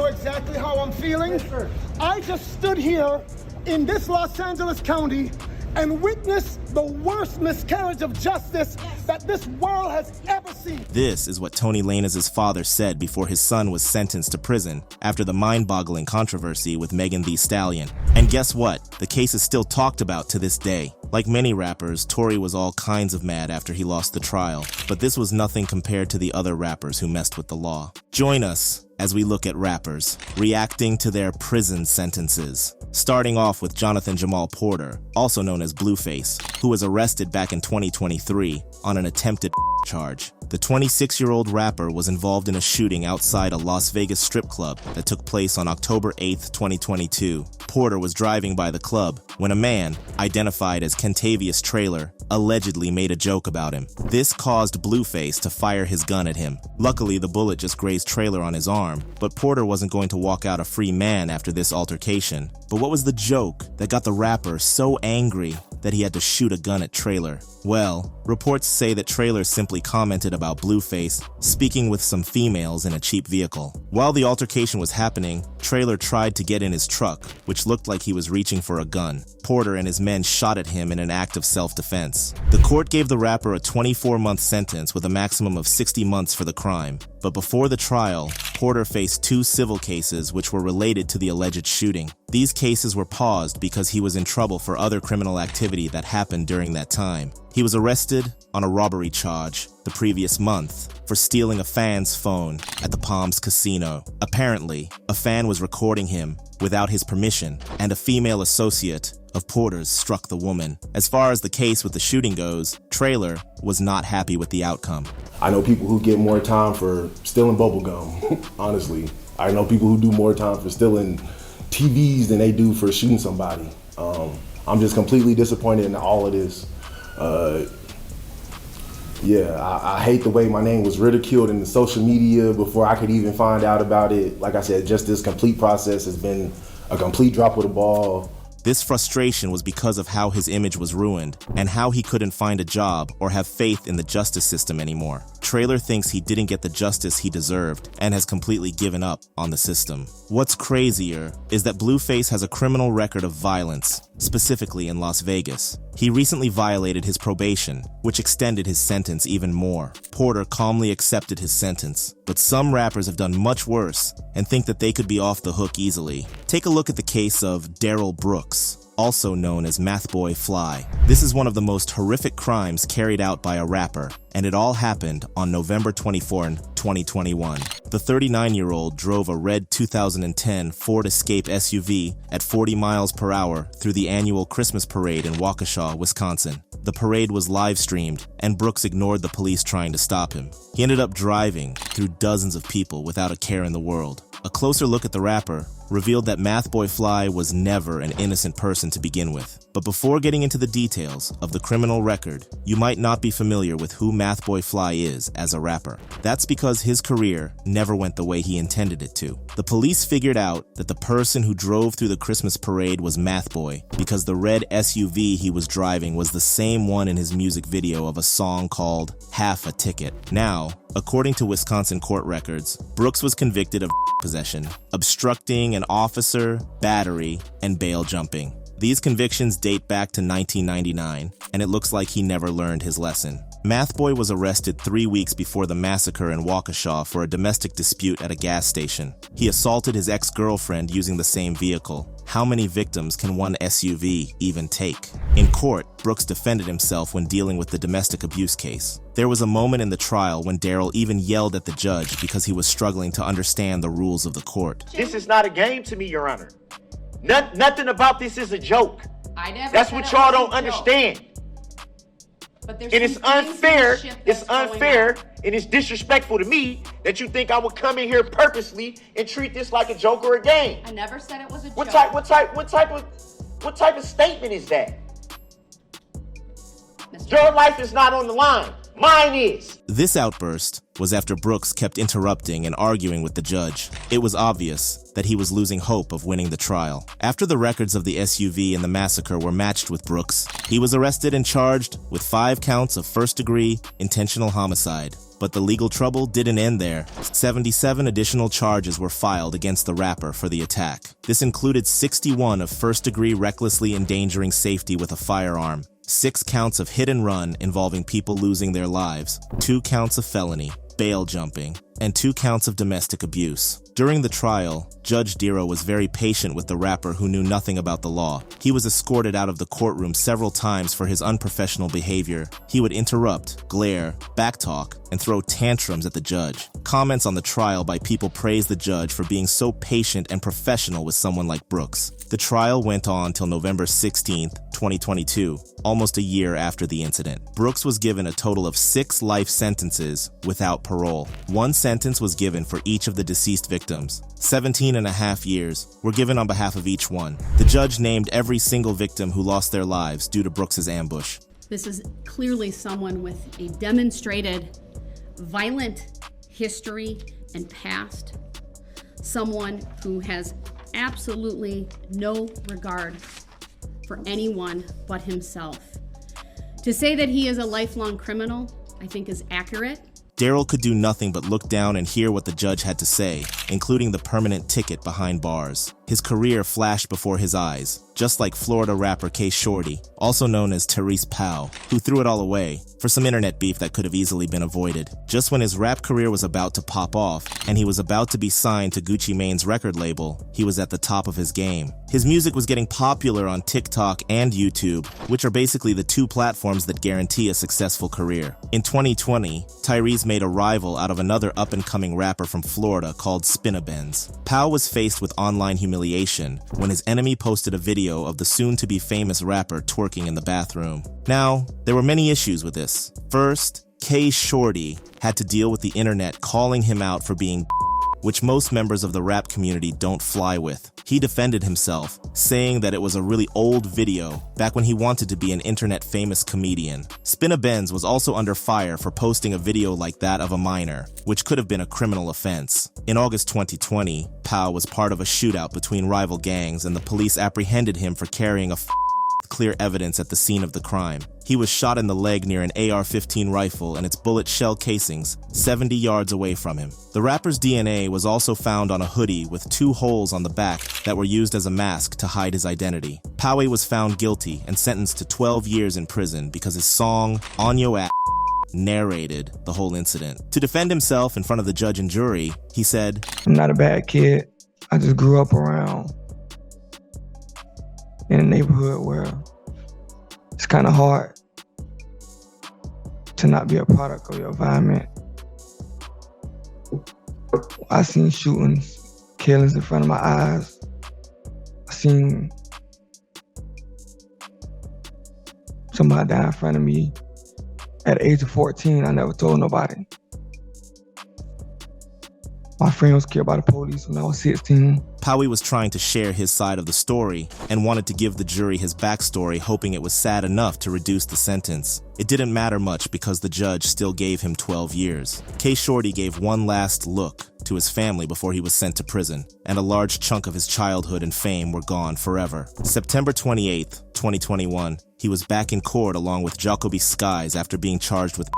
exactly how I'm feeling. I just stood here in this Los Angeles County and witnessed the worst miscarriage of justice that this world has ever seen. This is what Tory Lanez's father said before his son was sentenced to prison after the mind-boggling controversy with Megan Thee Stallion. And guess what? The case is still talked about to this day. Like many rappers, Tory was all kinds of mad after he lost the trial, but this was nothing compared to the other rappers who messed with the law. Join us as we look at rappers reacting to their prison sentences. Starting off with Jonathan Jamal Porter, also known as Blueface, who was arrested back in 2023 on an attempted charge. The 26-year-old rapper was involved in a shooting outside a Las Vegas strip club that took place on October 8, 2022. Porter was driving by the club when a man, identified as Kentavious Traylor, allegedly made a joke about him. This caused Blueface to fire his gun at him. Luckily, the bullet just grazed Traylor on his arm, but Porter wasn't going to walk out a free man after this altercation. But what was the joke that got the rapper so angry that he had to shoot a gun at Traylor? Well, reports say that Traylor simply commented about Blueface speaking with some females in a cheap vehicle. While the altercation was happening, Traylor tried to get in his truck, which looked like he was reaching for a gun. Porter and his men shot at him in an act of self-defense. The court gave the rapper a 24-month sentence with a maximum of 60 months for the crime. But before the trial, Porter faced 2 civil cases which were related to the alleged shooting. These cases were paused because he was in trouble for other criminal activity that happened during that time. He was arrested on a robbery charge the previous month for stealing a fan's phone at the Palms Casino. Apparently, a fan was recording him without his permission, and a female associate of Porter's struck the woman. As far as the case with the shooting goes, Traylor was not happy with the outcome. I know people who get more time for stealing bubblegum, honestly. I know people who do more time for stealing TVs than they do for shooting somebody. I'm just completely disappointed in all of this. I hate the way my name was ridiculed in the social media before I could even find out about it. Like I said, just this complete process has been a complete drop of the ball. This frustration was because of how his image was ruined and how he couldn't find a job or have faith in the justice system anymore. Traylor thinks he didn't get the justice he deserved and has completely given up on the system. What's crazier is that Blueface has a criminal record of violence, specifically in Las Vegas. He recently violated his probation, which extended his sentence even more. Porter calmly accepted his sentence, but some rappers have done much worse and think that they could be off the hook easily. Take a look at the case of Darrell Brooks, also known as Mathboy Fly. This is one of the most horrific crimes carried out by a rapper, and it all happened on November 24, 2021. The 39-year-old drove a red 2010 Ford Escape SUV at 40 miles per hour through the annual Christmas parade in Waukesha, Wisconsin. The parade was live-streamed, and Brooks ignored the police trying to stop him. He ended up driving through dozens of people without a care in the world. A closer look at the rapper revealed that Mathboy Fly was never an innocent person to begin with. But before getting into the details of the criminal record, you might not be familiar with who Mathboy Fly is as a rapper. That's because his career never went the way he intended it to. The police figured out that the person who drove through the Christmas parade was Mathboy because the red SUV he was driving was the same one in his music video of a song called Half a Ticket. Now, according to Wisconsin court records, Brooks was convicted of possession, obstructing an officer, battery, and bail jumping. These convictions date back to 1999, and it looks like he never learned his lesson. Mathboy was arrested 3 weeks before the massacre in Waukesha for a domestic dispute at a gas station. He assaulted his ex-girlfriend using the same vehicle. How many victims can one SUV even take? In court, Brooks defended himself when dealing with the domestic abuse case. There was a moment in the trial when Darrell even yelled at the judge because he was struggling to understand the rules of the court. This is not a game to me, Your Honor. Nothing about this is a joke. That's what y'all don't understand. And it's unfair, and it's disrespectful to me that you think I would come in here purposely and treat this like a joke or a game. I never said it was a joke. What type of statement is that? Your life is not on the line. Mine is. This outburst was after Brooks kept interrupting and arguing with the judge. It was obvious that he was losing hope of winning the trial. After the records of the SUV and the massacre were matched with Brooks, he was arrested and charged with 5 counts of first-degree intentional homicide. But the legal trouble didn't end there. 77 additional charges were filed against the rapper for the attack. This included 61 of first-degree recklessly endangering safety with a firearm, 6 counts of hit and run involving people losing their lives, 2 counts of felony, bail jumping, and 2 counts of domestic abuse. During the trial, Judge Dero was very patient with the rapper who knew nothing about the law. He was escorted out of the courtroom several times for his unprofessional behavior. He would interrupt, glare, backtalk, and throw tantrums at the judge. Comments on the trial by people praised the judge for being so patient and professional with someone like Brooks. The trial went on till November 16, 2022, almost a year after the incident. Brooks was given a total of 6 life sentences without parole. 1 sentence was given for each of the deceased victims. 17.5 years were given on behalf of each one. The judge named every single victim who lost their lives due to Brooks's ambush. This is clearly someone with a demonstrated violent history and past. Someone who has absolutely no regard for anyone but himself. To say that he is a lifelong criminal, I think is accurate. Daryl could do nothing but look down and hear what the judge had to say, including the permanent ticket behind bars. His career flashed before his eyes, just like Florida rapper K Shorty, also known as Tyrese Powell, who threw it all away for some internet beef that could have easily been avoided. Just when his rap career was about to pop off, and he was about to be signed to Gucci Mane's record label, he was at the top of his game. His music was getting popular on TikTok and YouTube, which are basically the 2 platforms that guarantee a successful career. In 2020, Tyrese made a rival out of another up-and-coming rapper from Florida called Spinabenz. Powell was faced with online humiliation when his enemy posted a video of the soon-to-be famous rapper twerking in the bathroom. Now, there were many issues with this. First, K Shorty had to deal with the internet calling him out for being which most members of the rap community don't fly with. He defended himself, saying that it was a really old video, back when he wanted to be an internet-famous comedian. Spinabenz was also under fire for posting a video like that of a minor, which could have been a criminal offense. In August 2020, Powell was part of a shootout between rival gangs, and the police apprehended him for carrying clear evidence at the scene of the crime. He was shot in the leg near an AR-15 rifle and its bullet shell casings 70 yards away from him. The rapper's DNA was also found on a hoodie with 2 holes on the back that were used as a mask to hide his identity. Poway was found guilty and sentenced to 12 years in prison because his song, On Yo Ass, narrated the whole incident. To defend himself in front of the judge and jury, he said, "I'm not a bad kid. I just grew up around in a neighborhood where it's kind of hard to not be a product of your environment. I seen shootings, killings in front of my eyes. I seen somebody die in front of me. At the age of 14, I never told nobody. My friend was killed by the police when I was 16. Poway was trying to share his side of the story and wanted to give the jury his backstory, hoping it was sad enough to reduce the sentence. It didn't matter much because the judge still gave him 12 years. K Shorty gave one last look to his family before he was sent to prison, and a large chunk of his childhood and fame were gone forever. September 28th, 2021, he was back in court along with Jacoby Skies after being charged with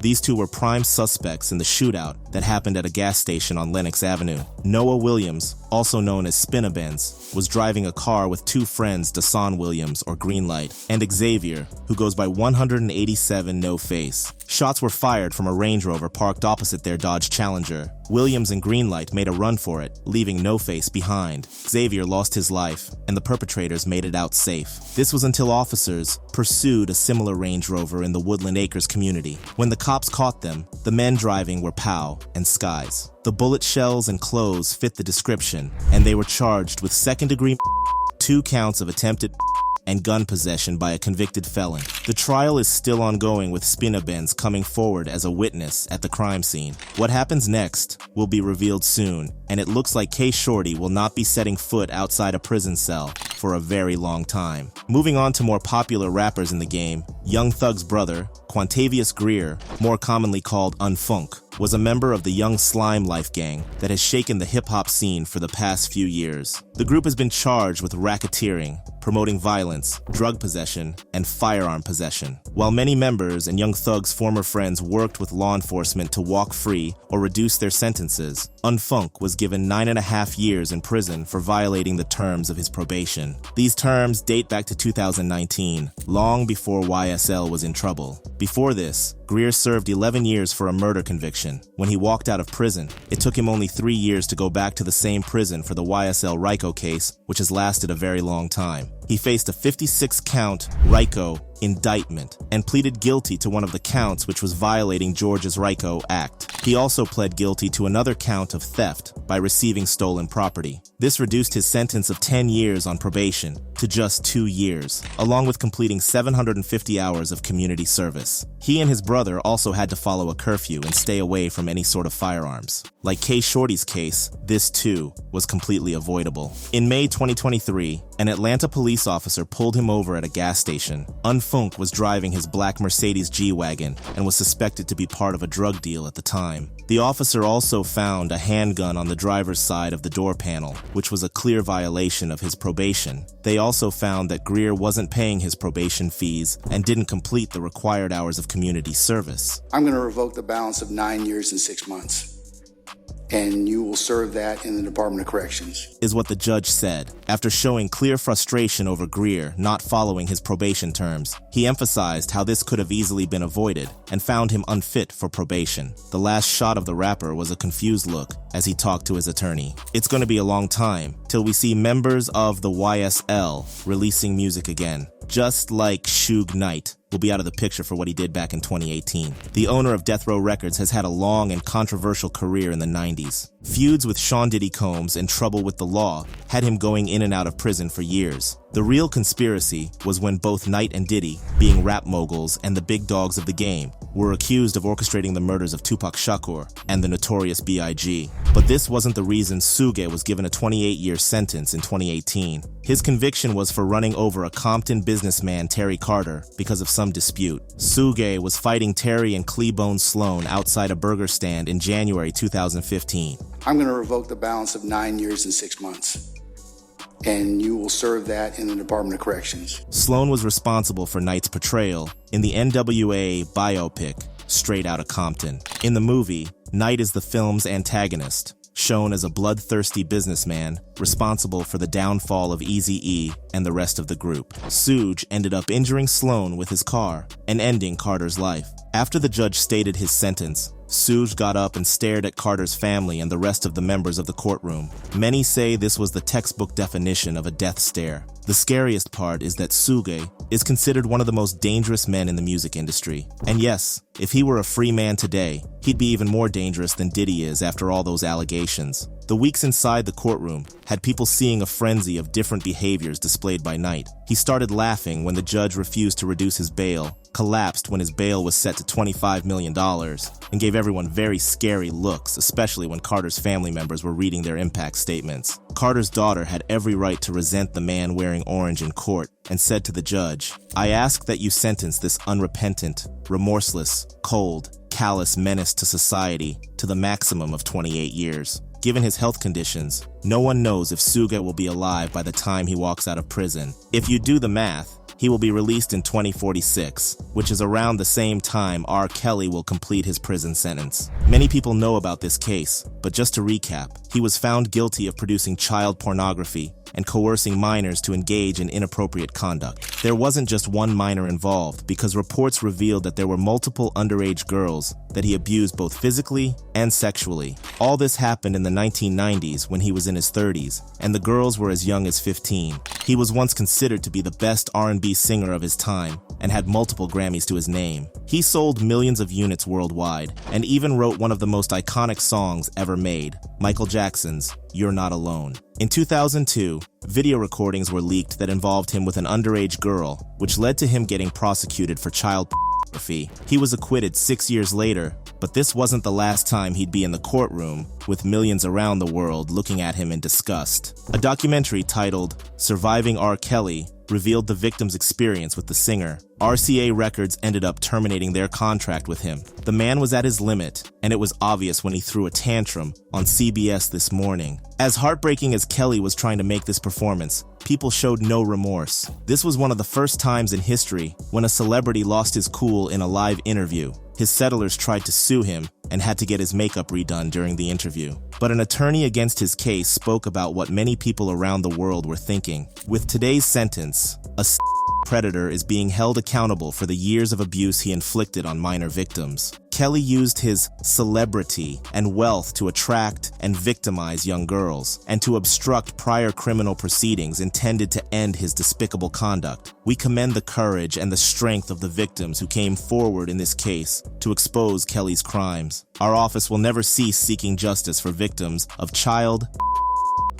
These 2 were prime suspects in the shootout that happened at a gas station on Lenox Avenue. Noah Williams, also known as Spinabenz, was driving a car with 2 friends, Dasan Williams, or Greenlight, and Xavier, who goes by 187 No Face. Shots were fired from a Range Rover parked opposite their Dodge Challenger. Williams and Greenlight made a run for it, leaving No Face behind. Xavier lost his life, and the perpetrators made it out safe. This was until officers pursued a similar Range Rover in the Woodland Acres community. When the cops caught them, the men driving were Powell and Skies. The bullet shells and clothes fit the description, and they were charged with second-degree 2 counts of attempted and gun possession by a convicted felon. The trial is still ongoing, with Spinabenz coming forward as a witness at the crime scene. What happens next will be revealed soon, and it looks like K Shorty will not be setting foot outside a prison cell for a very long time. Moving on to more popular rappers in the game, Young Thug's brother, Quantavious Greer, more commonly called Unfunk, was a member of the Young Slime Life gang that has shaken the hip-hop scene for the past few years. The group has been charged with racketeering, promoting violence, drug possession, and firearm possession. While many members and Young Thug's former friends worked with law enforcement to walk free or reduce their sentences, Unfunk was given 9.5 years in prison for violating the terms of his probation. These terms date back to 2019, long before YSL was in trouble. Before this, Greer served 11 years for a murder conviction. When he walked out of prison, it took him only 3 years to go back to the same prison for the YSL RICO case, which has lasted a very long time. He faced a 56-count RICO indictment and pleaded guilty to one of the counts, which was violating Georgia's RICO Act. He also pled guilty to another count of theft by receiving stolen property. This reduced his sentence of 10 years on probation to just 2 years, along with completing 750 hours of community service. He and his brother also had to follow a curfew and stay away from any sort of firearms. Like K. Shorty's case, this too was completely avoidable. In May 2023, an Atlanta police officer pulled him over at a gas station. Unfunk was driving his black Mercedes G-Wagon and was suspected to be part of a drug deal at the time. The officer also found a handgun on the driver's side of the door panel, which was a clear violation of his probation. They also found that Greer wasn't paying his probation fees and didn't complete the required hours of community service. I'm going to revoke the balance of 9 years and 6 months. And you will serve that in the Department of Corrections, is what the judge said. After showing clear frustration over Greer not following his probation terms, he emphasized how this could have easily been avoided and found him unfit for probation. The last shot of the rapper was a confused look as he talked to his attorney. It's going to be a long time till we see members of the YSL releasing music again. Just like Suge Knight will be out of the picture for what he did back in 2018. The owner of Death Row Records has had a long and controversial career in the 90s. Feuds with Sean Diddy Combs and trouble with the law had him going in and out of prison for years. The real conspiracy was when both Knight and Diddy, being rap moguls and the big dogs of the game, were accused of orchestrating the murders of Tupac Shakur and the Notorious B.I.G. But this wasn't the reason Suge was given a 28-year sentence in 2018. His conviction was for running over a Compton businessman, Terry Carter, because of some dispute. Suge was fighting Terry and Cleabone Sloan outside a burger stand in January 2015. I'm going to revoke the balance of 9 years and 6 months. And you will serve that in the Department of Corrections. Sloan was responsible for Knight's portrayal in the NWA biopic, Straight Outta Compton. In the movie, Knight is the film's antagonist, shown as a bloodthirsty businessman responsible for the downfall of Eazy-E and the rest of the group. Suge ended up injuring Sloan with his car and ending Carter's life. After the judge stated his sentence, Suge got up and stared at Carter's family and the rest of the members of the courtroom. Many say this was the textbook definition of a death stare. The scariest part is that Suge is considered one of the most dangerous men in the music industry. And yes, if he were a free man today, he'd be even more dangerous than Diddy is after all those allegations. The weeks inside the courtroom had people seeing a frenzy of different behaviors displayed by Knight. He started laughing when the judge refused to reduce his bail, collapsed when his bail was set to $25 million, and gave everyone very scary looks, especially when Carter's family members were reading their impact statements. Carter's daughter had every right to resent the man wearing orange in court and said to the judge, "I ask that you sentence this unrepentant, remorseless, cold, callous menace to society to the maximum of 28 years. Given his health conditions, no one knows if Suge will be alive by the time he walks out of prison. If you do the math, he will be released in 2046, which is around the same time R. Kelly will complete his prison sentence." Many people know about this case, but just to recap, he was found guilty of producing child pornography and coercing minors to engage in inappropriate conduct. There wasn't just one minor involved, because reports revealed that there were multiple underage girls that he abused both physically and sexually. All this happened in the 1990s when he was in his 30s, and the girls were as young as 15. He was once considered to be the best R&B singer of his time and had multiple Grammys to his name. He sold millions of units worldwide and even wrote one of the most iconic songs ever made, Michael Jackson's "You're Not Alone." In 2002, video recordings were leaked that involved him with an underage girl, which led to him getting prosecuted for child pornography. He was acquitted 6 years later, But this wasn't the last time he'd be in the courtroom, with millions around the world looking at him in disgust. A documentary titled Surviving R. Kelly revealed the victim's experience with the singer. RCA Records ended up terminating their contract with him. The man was at his limit, and it was obvious when he threw a tantrum on CBS This Morning. As heartbreaking as Kelly was trying to make this performance, people showed no remorse. This was one of the first times in history when a celebrity lost his cool in a live interview. His settlers tried to sue him and had to get his makeup redone during the interview. But an attorney against his case spoke about what many people around the world were thinking. With today's sentence, a predator is being held accountable for the years of abuse he inflicted on minor victims. Kelly used his celebrity and wealth to attract and victimize young girls, and to obstruct prior criminal proceedings intended to end his despicable conduct. We commend the courage and the strength of the victims who came forward in this case to expose Kelly's crimes. Our office will never cease seeking justice for victims of child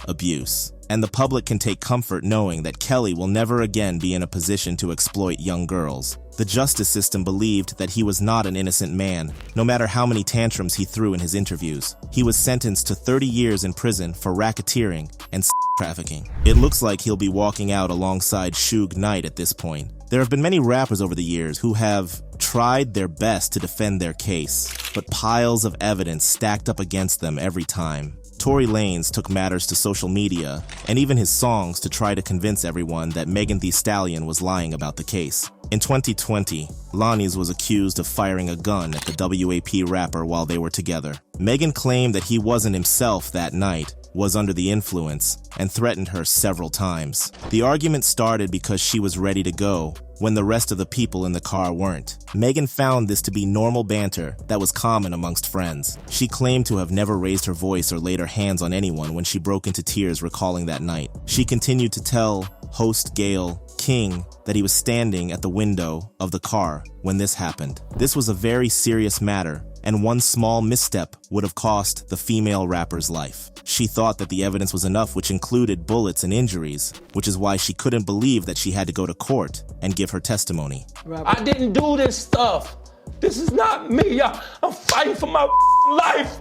abuse. And the public can take comfort knowing that Kelly will never again be in a position to exploit young girls. The justice system believed that he was not an innocent man, no matter how many tantrums he threw in his interviews. He was sentenced to 30 years in prison for racketeering and trafficking. It looks like he'll be walking out alongside Suge Knight at this point. There have been many rappers over the years who have tried their best to defend their case, but piles of evidence stacked up against them every time. Tory Lanez took matters to social media, and even his songs, to try to convince everyone that Megan Thee Stallion was lying about the case. In 2020, Lonnie's was accused of firing a gun at the WAP rapper while they were together. Megan claimed that he wasn't himself that night, was under the influence, and threatened her several times. The argument started because she was ready to go, when the rest of the people in the car weren't. Megan found this to be normal banter that was common amongst friends. She claimed to have never raised her voice or laid her hands on anyone when she broke into tears recalling that night. She continued to tell host Gayle King that he was standing at the window of the car when this happened. This was a very serious matter, and one small misstep would have cost the female rapper's life. She thought that the evidence was enough, which included bullets and injuries, which is why she couldn't believe that she had to go to court and give her testimony. I didn't do this stuff. This is not me, y'all. I'm fighting for my life.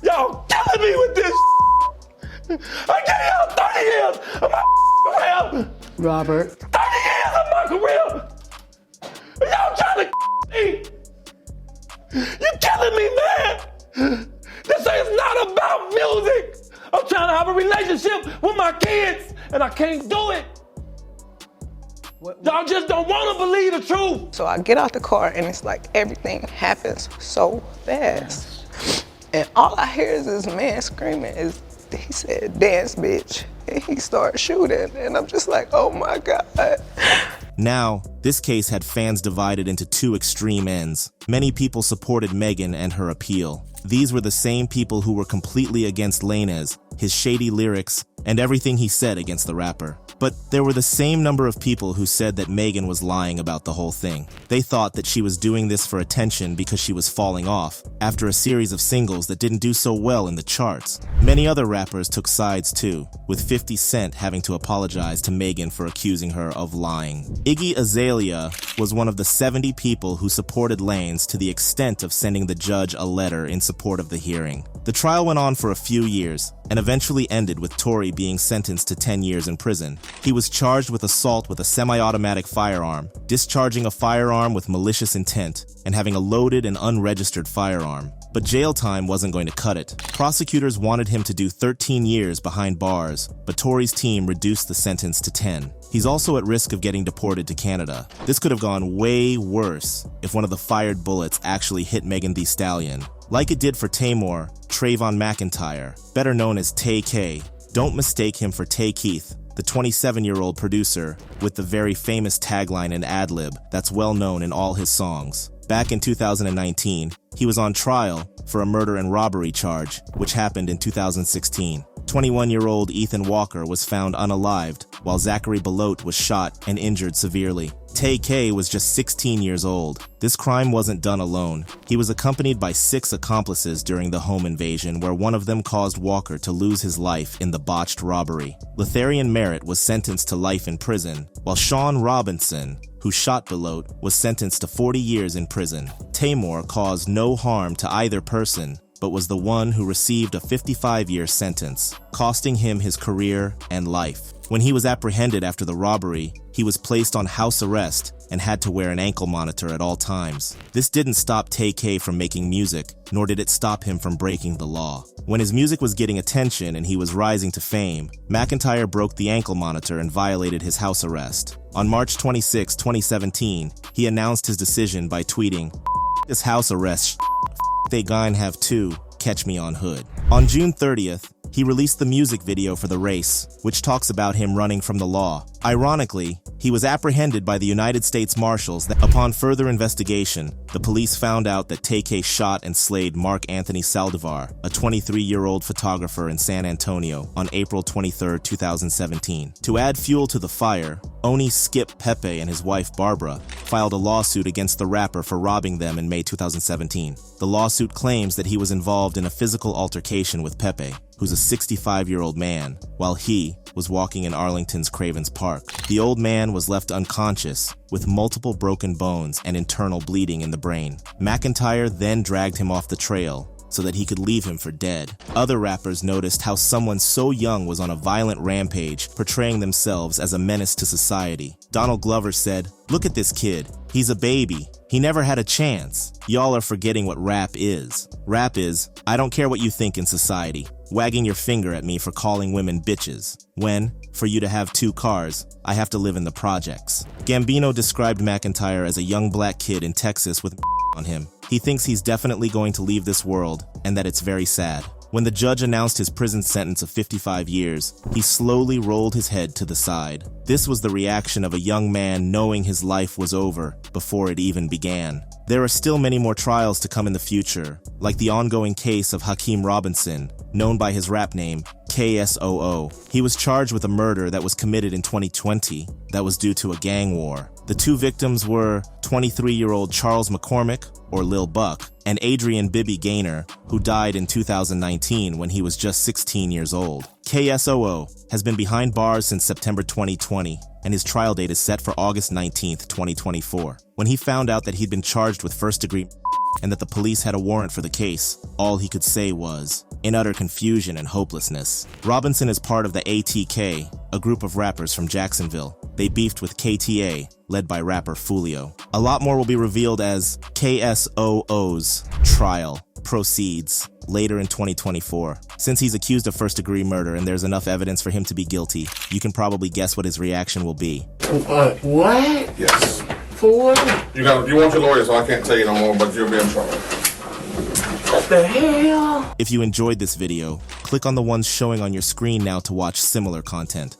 Y'all killing me with this. I gave y'all 30 years of my career. Robert. 30 years of my career. Y'all trying to me. You killing me, man. This is not about music. I'm trying to have a relationship with my kids, and I can't do it. Y'all just don't want to believe the truth. So I get out the car and it's like everything happens so fast. And all I hear is this man screaming. He said, "Dance, bitch." And he started shooting. And I'm just like, oh my God. Now, this case had fans divided into two extreme ends. Many people supported Megan and her appeal. These were the same people who were completely against Lanez, his shady lyrics, and everything he said against the rapper. But there were the same number of people who said that Megan was lying about the whole thing. They thought that she was doing this for attention because she was falling off after a series of singles that didn't do so well in the charts. Many other rappers took sides too, with 50 Cent having to apologize to Megan for accusing her of lying. Iggy Azalea was one of the 70 people who supported Lanez to the extent of sending the judge a letter in support of the hearing. The trial went on for a few years and eventually ended with Tory being sentenced to 10 years in prison. He was charged with assault with a semi-automatic firearm, discharging a firearm with malicious intent, and having a loaded and unregistered firearm. But jail time wasn't going to cut it. Prosecutors wanted him to do 13 years behind bars, but Tory's team reduced the sentence to 10. He's also at risk of getting deported to Canada. This could have gone way worse if one of the fired bullets actually hit Megan Thee Stallion, like it did for Tamor Trayvon McIntyre, better known as Tay K. Don't mistake him for Tay Keith, the 27-year-old producer with the very famous tagline and ad-lib that's well known in all his songs. Back in 2019, he was on trial for a murder and robbery charge, which happened in 2016. 21-year-old Ethan Walker was found unalived while Zachary Belote was shot and injured severely. Tay K was just 16 years old. This crime wasn't done alone. He was accompanied by 6 accomplices during the home invasion, where one of them caused Walker to lose his life in the botched robbery. Letharian Merritt was sentenced to life in prison, while Sean Robinson, who shot Belote, was sentenced to 40 years in prison. Taymor caused no harm to either person, but was the one who received a 55-year sentence, costing him his career and life. When he was apprehended after the robbery, he was placed on house arrest and had to wear an ankle monitor at all times. This didn't stop Tay K from making music, nor did it stop him from breaking the law. When his music was getting attention and he was rising to fame, McIntyre broke the ankle monitor and violated his house arrest. On March 26, 2017, he announced his decision by tweeting, "This house arrest, they gyn have too, catch me on hood." On June 30th, he released the music video for The Race, which talks about him running from the law. Ironically, he was apprehended by the United States Marshals that, upon further investigation, the police found out that Tay K shot and slayed Mark Anthony Saldivar, a 23-year-old photographer in San Antonio, on April 23, 2017. To add fuel to the fire, Oni Skip Pepe and his wife Barbara filed a lawsuit against the rapper for robbing them in May 2017. The lawsuit claims that he was involved in a physical altercation with Pepe, who's a 65-year-old man, while he was walking in Arlington's Cravens Park. The old man was left unconscious, with multiple broken bones and internal bleeding in the brain. McIntyre then dragged him off the trail so that he could leave him for dead. Other rappers noticed how someone so young was on a violent rampage, portraying themselves as a menace to society. Donald Glover said, "Look at this kid. He's a baby. He never had a chance. Y'all are forgetting what rap is. Rap is, I don't care what you think in society, wagging your finger at me for calling women bitches, when, for you to have 2 cars, I have to live in the projects." Gambino described McIntyre as a young black kid in Texas with on him. He thinks he's definitely going to leave this world, and that it's very sad. When the judge announced his prison sentence of 55 years, he slowly rolled his head to the side. This was the reaction of a young man knowing his life was over before it even began. There are still many more trials to come in the future, like the ongoing case of Hakeem Robinson, known by his rap name, KSOO. He was charged with a murder that was committed in 2020 that was due to a gang war. The 2 victims were 23-year-old Charles McCormick, or Lil Buck, and Adrian Bibby Gaynor, who died in 2019 when he was just 16 years old. KSOO has been behind bars since September 2020, and his trial date is set for August 19, 2024. When he found out that he'd been charged with first-degree and that the police had a warrant for the case, all he could say was, in utter confusion and hopelessness. Robinson is part of the ATK, a group of rappers from Jacksonville. They beefed with KTA, led by rapper Fulio. A lot more will be revealed as KSOO's trial proceeds later in 2024. Since he's accused of first-degree murder and there's enough evidence for him to be guilty, you can probably guess what his reaction will be. What? Yes. For what? You want your lawyer, so I can't tell you no more, but you'll be in trouble. What the hell? If you enjoyed this video, click on the ones showing on your screen now to watch similar content.